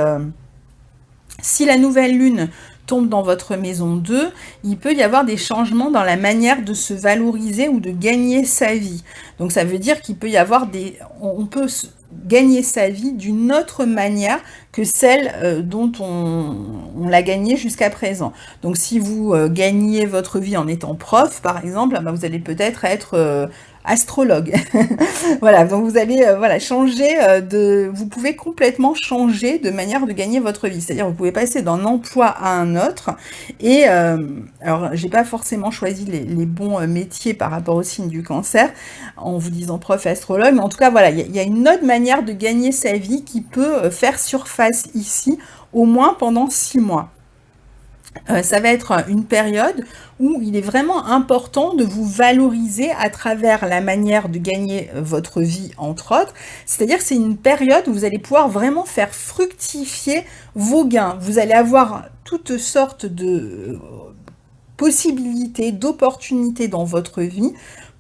si la nouvelle lune tombe dans votre maison 2, il peut y avoir des changements dans la manière de se valoriser ou de gagner sa vie. Donc ça veut dire qu'il peut y avoir on peut gagner sa vie d'une autre manière que celle dont on l'a gagnée jusqu'à présent. Donc si vous gagnez votre vie en étant prof, par exemple, vous allez peut-être être astrologue. Voilà, donc vous allez changer vous pouvez complètement changer de manière de gagner votre vie. C'est-à-dire vous pouvez passer d'un emploi à un autre. Et alors j'ai pas forcément choisi les bons métiers par rapport au signe du Cancer en vous disant prof et astrologue, mais en tout cas voilà, il y a une autre manière de gagner sa vie qui peut faire surface ici, au moins pendant 6 mois. Ça va être une période où il est vraiment important de vous valoriser à travers la manière de gagner votre vie, entre autres. C'est-à-dire que c'est une période où vous allez pouvoir vraiment faire fructifier vos gains. Vous allez avoir toutes sortes de possibilités, d'opportunités dans votre vie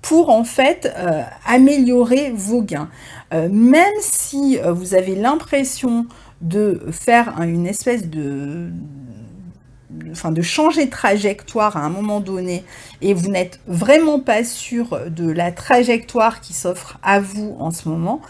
pour en fait améliorer vos gains. Même si vous avez l'impression de faire une espèce de changer de trajectoire à un moment donné et vous n'êtes vraiment pas sûr de la trajectoire qui s'offre à vous en ce moment,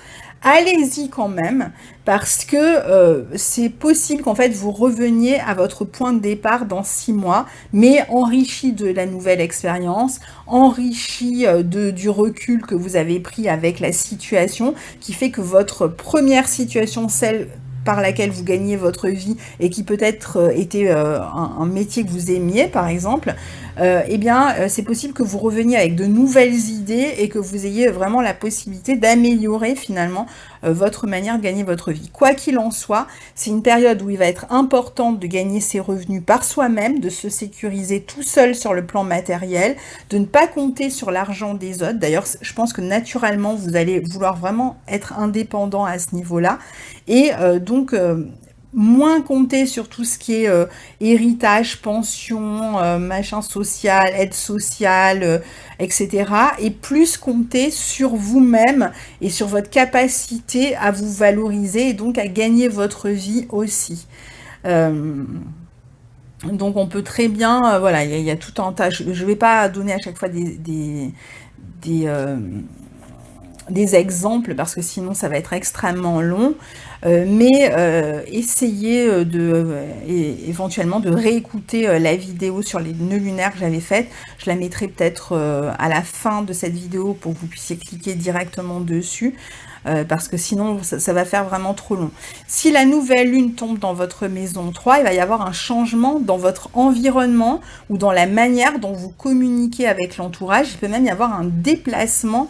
allez-y quand même, parce que c'est possible qu'en fait vous reveniez à votre point de départ dans 6 mois, mais enrichi de la nouvelle expérience, enrichi du recul que vous avez pris avec la situation, qui fait que votre première situation, celle par laquelle vous gagnez votre vie et qui peut-être était un métier que vous aimiez par exemple, eh bien c'est possible que vous reveniez avec de nouvelles idées et que vous ayez vraiment la possibilité d'améliorer finalement votre manière de gagner votre vie. Quoi qu'il en soit, c'est une période où il va être important de gagner ses revenus par soi-même, de se sécuriser tout seul sur le plan matériel, de ne pas compter sur l'argent des autres. D'ailleurs, je pense que naturellement, vous allez vouloir vraiment être indépendant à ce niveau-là. Et donc, moins compter sur tout ce qui est héritage, pension, machin social, aide sociale, etc. Et plus compter sur vous-même et sur votre capacité à vous valoriser et donc à gagner votre vie aussi. Donc on peut très bien, voilà, il y a tout un tas. Je ne vais pas donner à chaque fois des exemples parce que sinon ça va être extrêmement long, mais essayez éventuellement de réécouter la vidéo sur les nœuds lunaires que j'avais faite. Je la mettrai peut-être à la fin de cette vidéo pour que vous puissiez cliquer directement dessus. Parce que sinon ça va faire vraiment trop long. Si la nouvelle lune tombe dans votre maison 3, il va y avoir un changement dans votre environnement ou dans la manière dont vous communiquez avec l'entourage. Il peut même y avoir un déplacement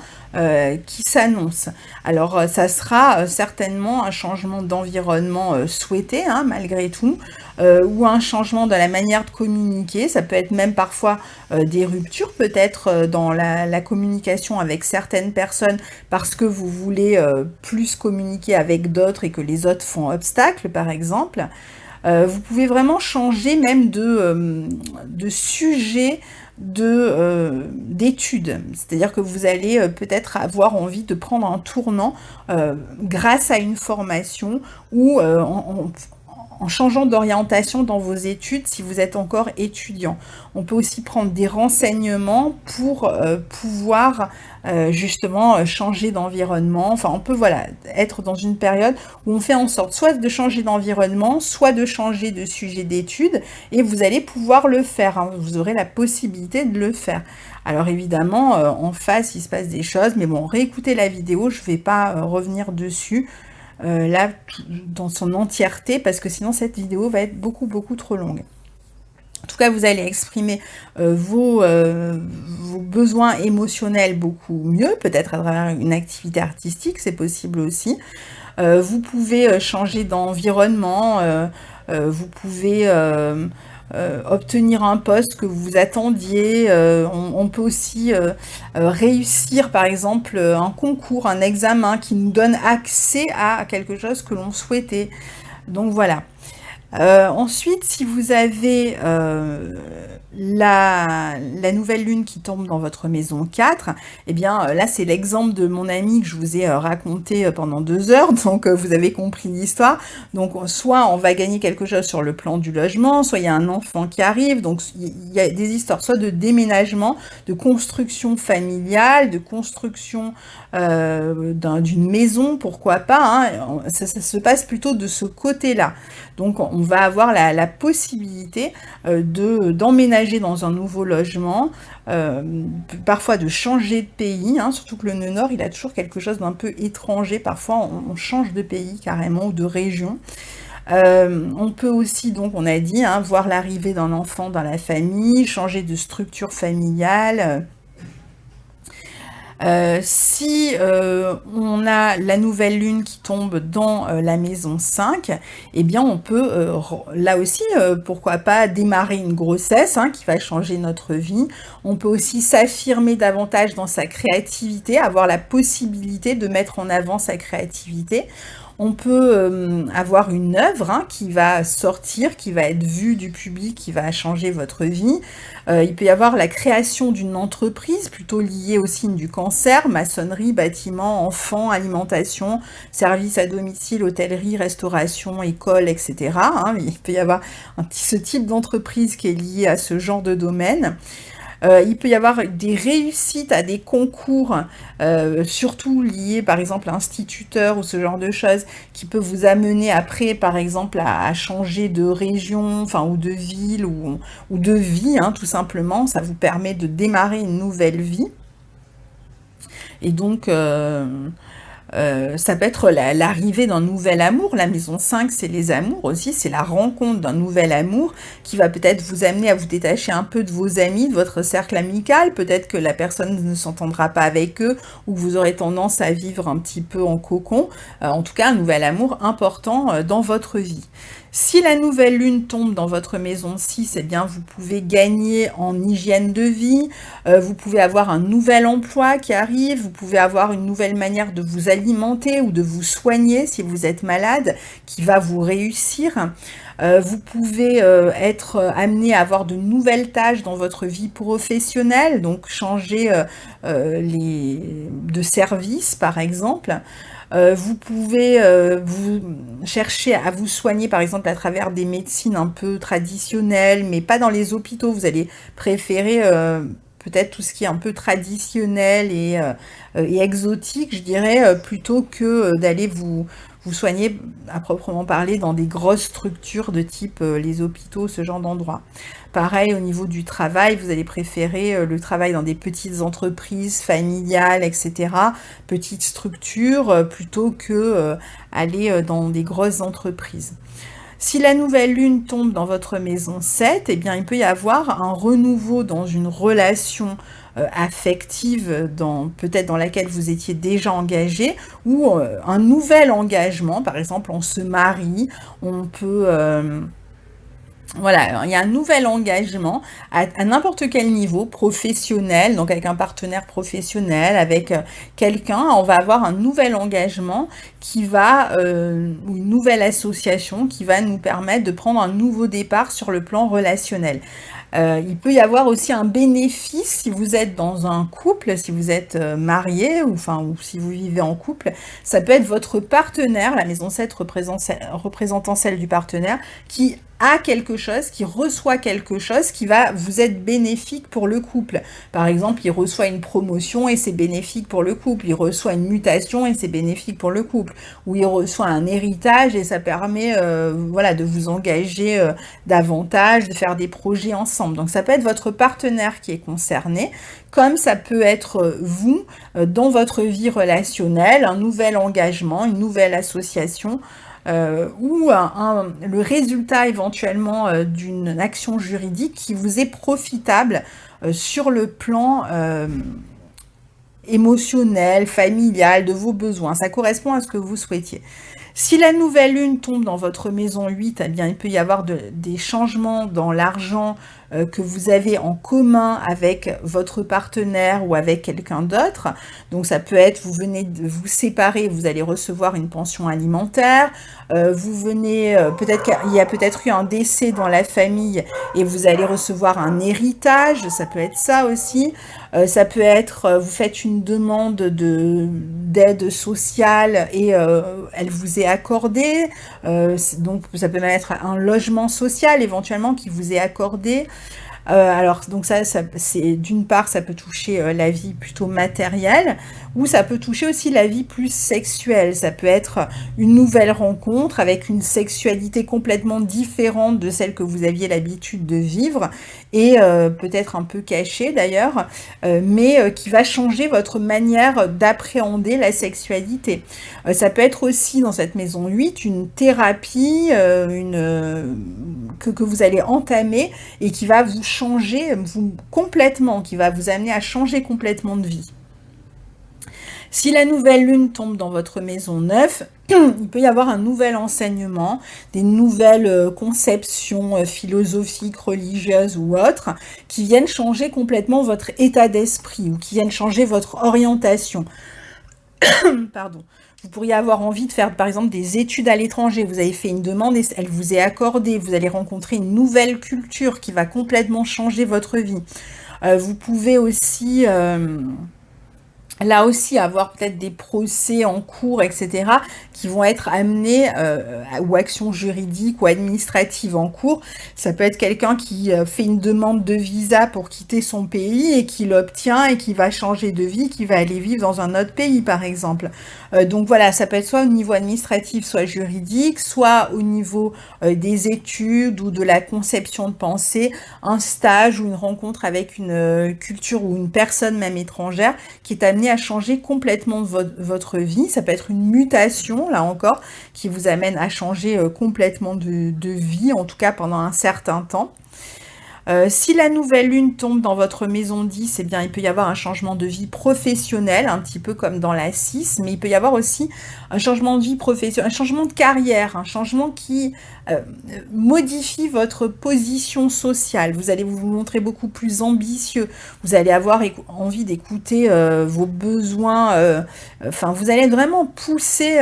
qui s'annonce. Alors ça sera certainement un changement d'environnement souhaité, hein, malgré tout, ou un changement dans la manière de communiquer. Ça peut être même parfois des ruptures peut-être dans la communication avec certaines personnes parce que vous voulez plus communiquer avec d'autres et que les autres font obstacle, par exemple. Vous pouvez vraiment changer même de sujet d'études. C'est-à-dire que vous allez peut-être avoir envie de prendre un tournant grâce à une formation ou en changeant d'orientation dans vos études si vous êtes encore étudiant. On peut aussi prendre des renseignements pour pouvoir justement changer d'environnement. Enfin, on peut voilà, être dans une période où on fait en sorte soit de changer d'environnement, soit de changer de sujet d'étude, et vous allez pouvoir le faire, hein. Vous aurez la possibilité de le faire. Alors évidemment, en face, il se passe des choses, mais bon, réécoutez la vidéo, je ne vais pas revenir dessus là dans son entièreté, parce que sinon cette vidéo va être beaucoup trop longue. En tout cas, vous allez exprimer vos besoins émotionnels beaucoup mieux, peut-être à travers une activité artistique, c'est possible aussi. Vous pouvez changer d'environnement, vous pouvez obtenir un poste que vous attendiez. On peut aussi réussir, par exemple, un concours, un examen qui nous donne accès à quelque chose que l'on souhaitait. Donc voilà. Ensuite, si vous avez la nouvelle lune qui tombe dans votre maison 4, eh bien là c'est l'exemple de mon ami que je vous ai raconté pendant 2 heures, donc vous avez compris l'histoire. Donc soit on va gagner quelque chose sur le plan du logement, soit il y a un enfant qui arrive, donc il y a des histoires soit de déménagement, de construction familiale, de construction d'une maison, pourquoi pas, hein. Ça se passe plutôt de ce côté-là. Donc on va avoir la possibilité d'emménager dans un nouveau logement, parfois de changer de pays, hein, surtout que le nœud nord il a toujours quelque chose d'un peu étranger, parfois on change de pays carrément ou de région. On peut aussi, donc on a dit, hein, voir l'arrivée d'un enfant dans la famille, changer de structure familiale. Si on a la nouvelle lune qui tombe dans la maison 5, eh bien on peut là aussi, pourquoi pas démarrer une grossesse, hein, qui va changer notre vie. On peut aussi s'affirmer davantage dans sa créativité, avoir la possibilité de mettre en avant sa créativité. On peut avoir une œuvre, hein, qui va sortir, qui va être vue du public, qui va changer votre vie. Il peut y avoir la création d'une entreprise, plutôt liée au signe du Cancer, maçonnerie, bâtiment, enfants, alimentation, services à domicile, hôtellerie, restauration, école, etc. Hein. Il peut y avoir ce type d'entreprise qui est lié à ce genre de domaine. Il peut y avoir des réussites à des concours, surtout liés par exemple à instituteur ou ce genre de choses, qui peut vous amener après par exemple à changer de région, enfin, ou de ville ou de vie, hein, tout simplement. Ça vous permet de démarrer une nouvelle vie. Et donc ça peut être l'arrivée d'un nouvel amour. La maison 5, c'est les amours aussi, c'est la rencontre d'un nouvel amour qui va peut-être vous amener à vous détacher un peu de vos amis, de votre cercle amical. Peut-être que la personne ne s'entendra pas avec eux ou vous aurez tendance à vivre un petit peu en cocon. En tout cas, un nouvel amour important dans votre vie. Si la nouvelle lune tombe dans votre maison 6, eh bien vous pouvez gagner en hygiène de vie, vous pouvez avoir un nouvel emploi qui arrive, vous pouvez avoir une nouvelle manière de vous alimenter ou de vous soigner si vous êtes malade, qui va vous réussir. Vous pouvez être amené à avoir de nouvelles tâches dans votre vie professionnelle, donc changer de service par exemple. Vous pouvez vous chercher à vous soigner par exemple à travers des médecines un peu traditionnelles, mais pas dans les hôpitaux. Vous allez préférer peut-être tout ce qui est un peu traditionnel et exotique, je dirais, plutôt que d'aller vous soigner à proprement parler dans des grosses structures de type les hôpitaux, ce genre d'endroit. Pareil, au niveau du travail, vous allez préférer le travail dans des petites entreprises familiales, etc., petites structures, plutôt que aller dans des grosses entreprises. Si la nouvelle lune tombe dans votre maison 7, eh bien, il peut y avoir un renouveau dans une relation affective, peut-être dans laquelle vous étiez déjà engagé, ou un nouvel engagement, par exemple, on se marie, on peut... voilà, il y a un nouvel engagement à n'importe quel niveau, professionnel, donc avec un partenaire professionnel, avec quelqu'un, on va avoir un nouvel engagement qui va, ou une nouvelle association qui va nous permettre de prendre un nouveau départ sur le plan relationnel. Il peut y avoir aussi un bénéfice si vous êtes dans un couple, si vous êtes marié ou si vous vivez en couple. Ça peut être votre partenaire, la maison 7 représentant celle du partenaire, qui a quelque chose, qui reçoit quelque chose qui va vous être bénéfique pour le couple. Par exemple, il reçoit une promotion et c'est bénéfique pour le couple. Il reçoit une mutation et c'est bénéfique pour le couple. Ou il reçoit un héritage et ça permet voilà, de vous engager davantage, de faire des projets ensemble. Donc ça peut être votre partenaire qui est concerné, comme ça peut être vous dans votre vie relationnelle, un nouvel engagement, une nouvelle association, ou le résultat éventuellement d'une action juridique qui vous est profitable sur le plan émotionnel, familial, de vos besoins. Ça correspond à ce que vous souhaitiez. Si la nouvelle lune tombe dans votre maison 8, eh bien, il peut y avoir des changements dans l'argent que vous avez en commun avec votre partenaire ou avec quelqu'un d'autre. Donc ça peut être, vous venez de vous séparer, vous allez recevoir une pension alimentaire, vous venez, peut-être qu'il y a peut-être eu un décès dans la famille et vous allez recevoir un héritage, ça peut être ça aussi. Ça peut être, vous faites une demande d'aide sociale et elle vous est accordée. Donc ça peut même être un logement social éventuellement qui vous est accordé. Alors, donc ça c'est d'une part, ça peut toucher la vie plutôt matérielle, ou ça peut toucher aussi la vie plus sexuelle. Ça peut être une nouvelle rencontre avec une sexualité complètement différente de celle que vous aviez l'habitude de vivre, et peut-être un peu cachée d'ailleurs, mais qui va changer votre manière d'appréhender la sexualité. Ça peut être aussi dans cette maison 8 une thérapie que vous allez entamer et qui va vous changer complètement, qui va vous amener à changer complètement de vie. Si la nouvelle lune tombe dans votre maison 9, il peut y avoir un nouvel enseignement, des nouvelles conceptions philosophiques, religieuses ou autres, qui viennent changer complètement votre état d'esprit ou qui viennent changer votre orientation. Pardon. Vous pourriez avoir envie de faire, par exemple, des études à l'étranger. Vous avez fait une demande et elle vous est accordée. Vous allez rencontrer une nouvelle culture qui va complètement changer votre vie. Vous pouvez aussi... là aussi, avoir peut-être des procès en cours, etc., qui vont être amenés, ou actions juridiques ou administratives en cours. Ça peut être quelqu'un qui fait une demande de visa pour quitter son pays et qui l'obtient et qui va changer de vie, qui va aller vivre dans un autre pays, par exemple. Donc voilà, ça peut être soit au niveau administratif, soit juridique, soit au niveau des études ou de la conception de pensée, un stage ou une rencontre avec une culture ou une personne même étrangère qui est amenée à changer complètement votre vie. Ça peut être une mutation, là encore, qui vous amène à changer complètement de vie, en tout cas pendant un certain temps. Si la nouvelle lune tombe dans votre maison 10, eh bien, il peut y avoir un changement de vie professionnelle, un petit peu comme dans la 6, mais il peut y avoir aussi un changement de vie professionnelle, un changement de carrière, un changement qui modifie votre position sociale. Vous allez vous montrer beaucoup plus ambitieux, vous allez avoir envie d'écouter vos besoins, enfin, vous allez être vraiment poussé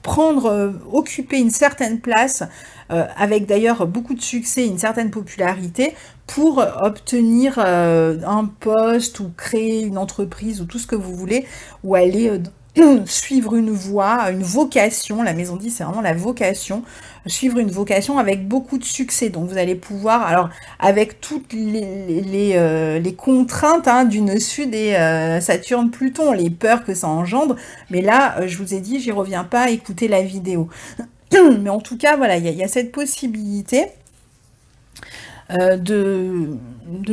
pour occuper une certaine place, avec d'ailleurs beaucoup de succès, une certaine popularité, pour obtenir un poste ou créer une entreprise ou tout ce que vous voulez, ou aller suivre une voie, une vocation. La maison 10, c'est vraiment la vocation, suivre une vocation avec beaucoup de succès. Donc vous allez pouvoir, alors avec toutes les contraintes d'une Sud et Saturne-Pluton, les peurs que ça engendre, mais là, je vous ai dit, j'y reviens pas, écoutez la vidéo. Mais en tout cas, voilà, il y a cette possibilité de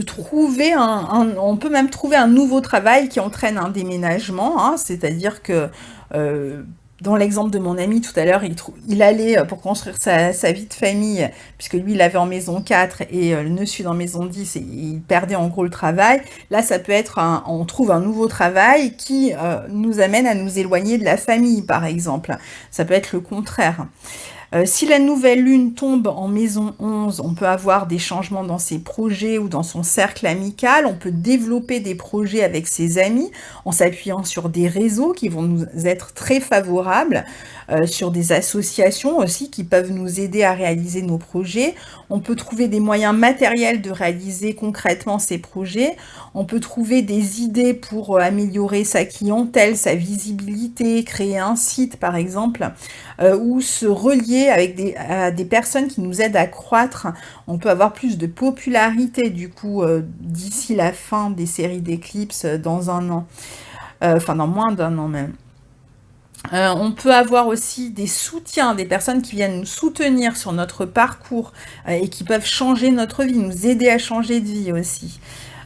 trouver on peut même trouver un nouveau travail qui entraîne un déménagement, hein, c'est-à-dire que dans l'exemple de mon ami tout à l'heure, il allait pour construire sa vie de famille, puisque lui il avait en maison 4 et le nœud sud en maison 10, et il perdait en gros le travail. Là, ça peut être on trouve un nouveau travail qui nous amène à nous éloigner de la famille, par exemple. Ça peut être le contraire. Si la nouvelle lune tombe en maison 11, on peut avoir des changements dans ses projets ou dans son cercle amical. On peut développer des projets avec ses amis en s'appuyant sur des réseaux qui vont nous être très favorables, sur des associations aussi qui peuvent nous aider à réaliser nos projets. On peut trouver des moyens matériels de réaliser concrètement ces projets. On peut trouver des idées pour améliorer sa clientèle, sa visibilité, créer un site par exemple, ou se relier avec à des personnes qui nous aident à croître. On peut avoir plus de popularité du coup d'ici la fin des séries d'éclipses dans un an, enfin dans moins d'un an même. On peut avoir aussi des soutiens, des personnes qui viennent nous soutenir sur notre parcours et qui peuvent changer notre vie, nous aider à changer de vie aussi.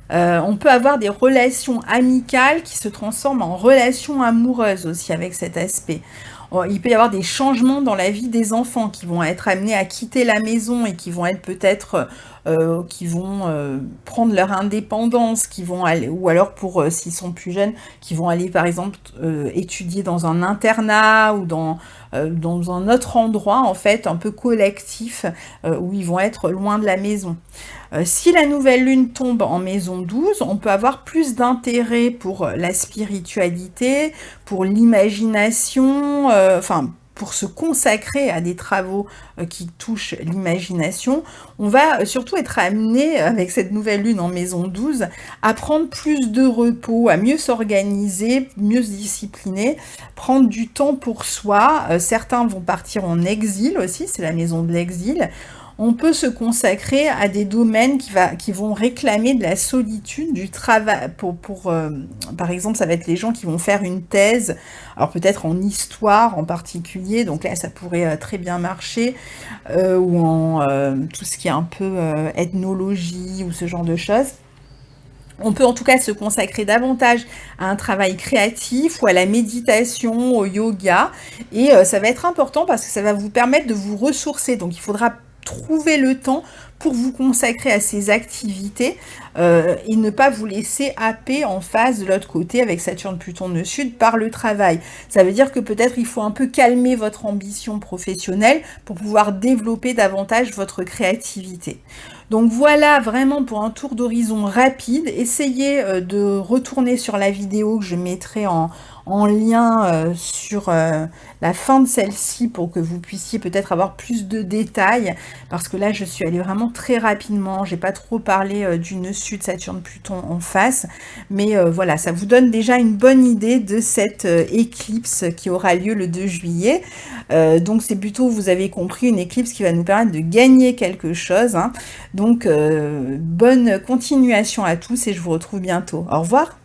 On peut avoir des relations amicales qui se transforment en relations amoureuses aussi avec cet aspect. Il peut y avoir des changements dans la vie des enfants qui vont être amenés à quitter la maison et qui vont être peut-être, qui vont prendre leur indépendance, qui vont aller, ou alors pour s'ils sont plus jeunes, qui vont aller par exemple étudier dans un internat ou dans un autre endroit en fait un peu collectif où ils vont être loin de la maison. Si la nouvelle lune tombe en maison 12, on peut avoir plus d'intérêt pour la spiritualité, pour l'imagination, enfin pour se consacrer à des travaux qui touchent l'imagination. On va surtout être amené, avec cette nouvelle lune en maison 12, à prendre plus de repos, à mieux s'organiser, mieux se discipliner, prendre du temps pour soi. Certains vont partir en exil aussi, c'est la maison de l'exil. On peut se consacrer à des domaines qui vont réclamer de la solitude, du travail. Par exemple, ça va être les gens qui vont faire une thèse, alors peut-être en histoire en particulier, donc là ça pourrait très bien marcher, ou en tout ce qui est un peu ethnologie ou ce genre de choses. On peut en tout cas se consacrer davantage à un travail créatif ou à la méditation, au yoga, et ça va être important parce que ça va vous permettre de vous ressourcer, donc il faudra trouver le temps pour vous consacrer à ces activités et ne pas vous laisser happer en face de l'autre côté avec Saturne, Pluton, nœud sud par le travail. Ça veut dire que peut-être il faut un peu calmer votre ambition professionnelle pour pouvoir développer davantage votre créativité. Donc voilà vraiment pour un tour d'horizon rapide. Essayez de retourner sur la vidéo que je mettrai en lien sur la fin de celle-ci pour que vous puissiez peut-être avoir plus de détails, parce que là je suis allée vraiment très rapidement, j'ai pas trop parlé du nœud sud Saturne Pluton en face, mais voilà, ça vous donne déjà une bonne idée de cette éclipse qui aura lieu le 2 juillet. Donc c'est plutôt, vous avez compris, une éclipse qui va nous permettre de gagner quelque chose, hein. Donc bonne continuation à tous et je vous retrouve bientôt. Au revoir.